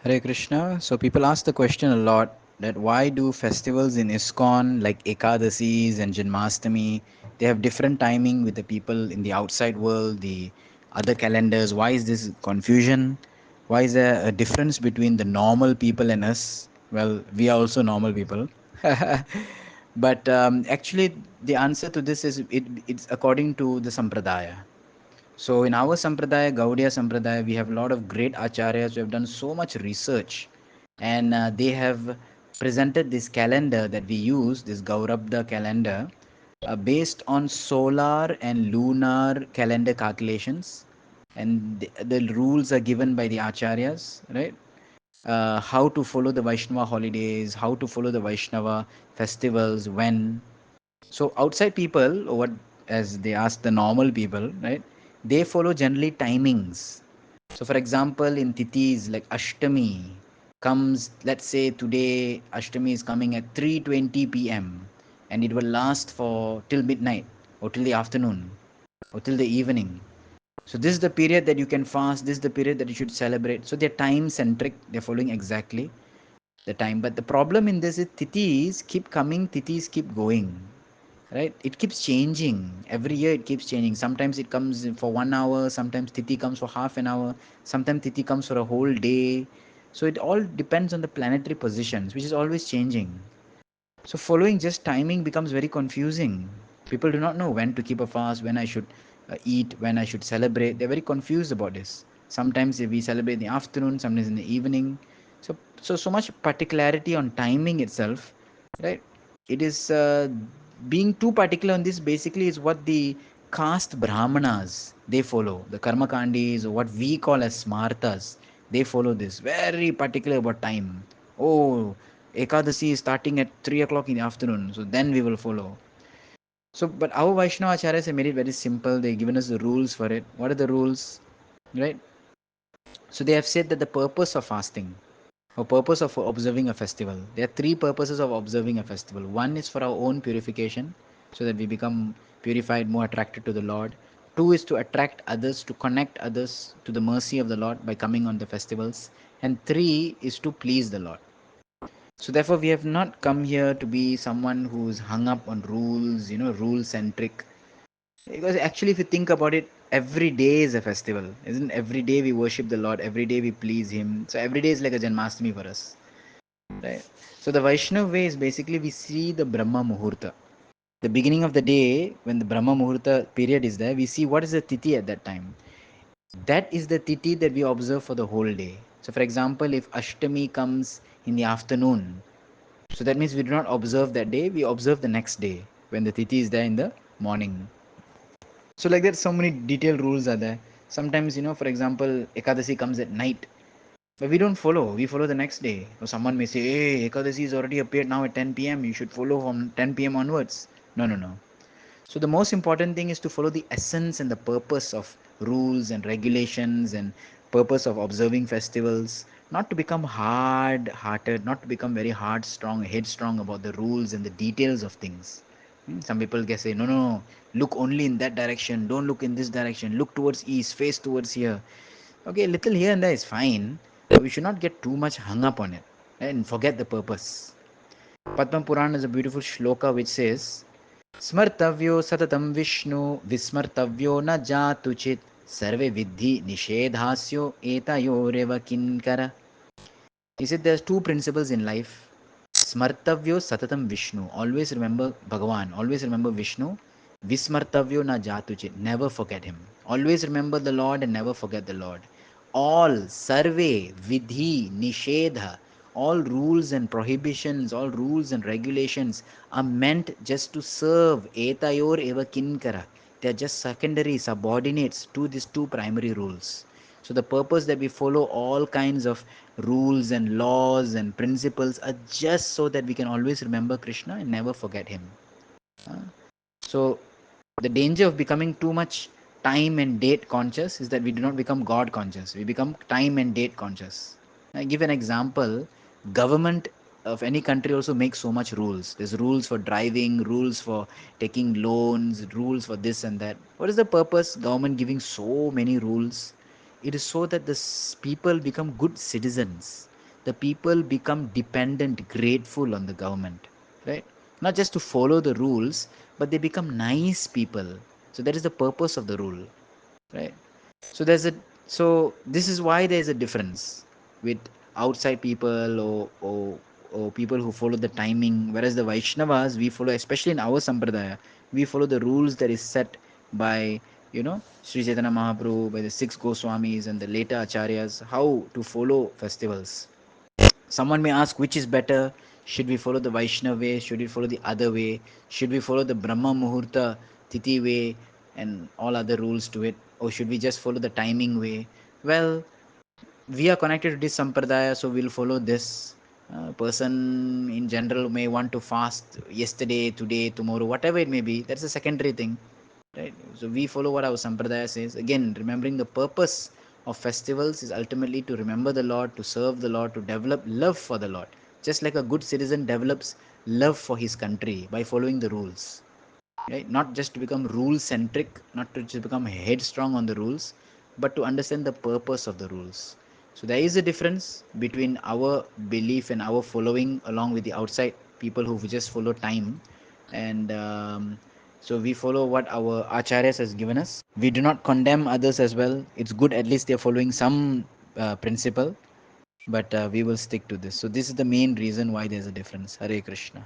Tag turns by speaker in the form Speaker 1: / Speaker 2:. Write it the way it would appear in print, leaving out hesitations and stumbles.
Speaker 1: Hare Krishna. So people ask the question a lot that why do festivals in ISKCON like Ekadasis and Janmashtami, they have different timing with the people in the outside world, the other calendars. Why is this confusion? Why is there a difference between the normal people and us? Well, we are also normal people. But actually, the answer to this is it's according to the Sampradaya. So in our Sampradaya, Gaudiya Sampradaya, we have a lot of great acharyas who have done so much research, and they have presented this calendar that we use, this Gaurabda calendar, based on solar and lunar calendar calculations, and the rules are given by the acharyas, right? How to follow the Vaishnava holidays, how to follow the Vaishnava festivals, when. So outside people, or what as they ask the normal people, right? They follow generally timings. So for example, in Tithis like Ashtami comes, let's say today Ashtami is coming at 3:20 p.m. and it will last for till midnight or till the afternoon or till the evening. So this is the period that you can fast. This is the period that you should celebrate. So they're time centric. They're following exactly the time. But the problem in this is Tithis keep coming, Tithis keep going, right? It keeps changing every year. It keeps changing. Sometimes it comes for 1 hour, sometimes Tithi comes for half an hour, sometimes Tithi comes for a whole day. So it all depends on the planetary positions, which is always changing. So following just timing becomes very confusing. People do not know when to keep a fast, when I should eat, when I should celebrate. They're very confused about this. Sometimes we celebrate in the afternoon, sometimes in the evening. So much particularity on timing itself, right? It is being too particular on this. Basically, is what the caste brahmanas they follow. The karma kandis, or what we call as smartas, they follow this very particular about time. Oh, Ekadasi is starting at 3 o'clock in the afternoon, so then we will follow. So, but our Vaishnava acharyas have made it very simple. They've given us the rules for it. What are the rules? Right? So, they have said that the purpose of fasting or purpose of observing a festival, there are three purposes of observing a festival. One is for our own purification, so that we become purified, more attracted to the Lord. Two is to attract others, to connect others to the mercy of the Lord by coming on the festivals. And three is to please the Lord. So therefore, we have not come here to be someone who's hung up on rules, rule centric. Because actually, if you think about it, every day is a festival, isn't? Every day we worship the Lord, every day we please Him. So every day is like a Janmashtami for us, right? So the Vaishnav way is basically we see the Brahma Muhurta, the beginning of the day when the Brahma Muhurta period is there. We see what is the Tithi at that time. That is the Tithi that we observe for the whole day. So, for example, if Ashtami comes in the afternoon, so that means we do not observe that day, we observe the next day when the Tithi is there in the morning. So, like that, so many detailed rules are there. Sometimes, for example, Ekadasi comes at night, but we don't follow, we follow the next day. Or someone may say, hey, Ekadasi is already appeared now at 10 p.m., you should follow from 10 p.m. onwards. No, no, no. So, the most important thing is to follow the essence and the purpose of rules and regulations and purpose of observing festivals, not to become hard hearted, not to become very hard strong, headstrong about the rules and the details of things. Some people can say, no, no, no, look only in that direction, don't look in this direction, look towards east, face towards here. Okay, little here and there is fine, but we should not get too much hung up on it and forget the purpose. Padma Puran is a beautiful shloka which says, स्मर्तव्यो सततं विष्णु विस्मर्तव्यो न जातुचित् सर्वे विद्धि निषेधास्यो एतयोरेव किन्कर. He said there's two principles in life. Smartavyo Satatam Vishnu. Always remember Bhagavan. Always remember Vishnu. Vismartavyo na jatuchit. Never forget him. Always remember the Lord and never forget the Lord. All Sarve, Vidhi, Nishedha, all rules and prohibitions, all rules and regulations are meant just to serve Etayor eva Kinkara. They are just secondary subordinates to these two primary rules. So the purpose that we follow all kinds of rules and laws and principles are just so that we can always remember Krishna and never forget him. So the danger of becoming too much time and date conscious is that we do not become God conscious. We become time and date conscious. I give an example. Government of any country also makes so much rules. There's rules for driving, rules for taking loans, rules for this and that. What is the purpose government giving so many rules? It is so that the people become good citizens. the people become dependent, grateful on the government, right? Not just to follow the rules, but they become nice people. So that is the purpose of the rule, right? So there's a so this is why there's a difference with outside people, or people who follow the timing, whereas the Vaishnavas, we follow, especially in our sampradaya, we follow the rules that is set by, Sri Chaitanya Mahaprabhu, by the six Goswamis and the later acharyas, how to follow festivals. Someone may ask, which is better? Should we follow the Vaishnava way? Should we follow the other way? Should we follow the Brahma Muhurta Titi way and all other rules to it? Or should we just follow the timing way? Well, we are connected to this sampradaya, so we'll follow this. Person in general may want to fast yesterday, today, tomorrow, whatever it may be. That's a secondary thing, right? So we follow what our sampradaya says. Again, remembering the purpose of festivals is ultimately to remember the Lord, to serve the Lord, to develop love for the Lord. Just like a good citizen develops love for his country by following the rules, right? Not just to become rule centric, not to just become headstrong on the rules, but to understand the purpose of the rules. So there is a difference between our belief and our following along with the outside people who just follow time. And so we follow what our acharyas has given us. We do not condemn others as well. It's good, at least they're following some principle, but we will stick to this. So this is the main reason why there's a difference. Hare Krishna.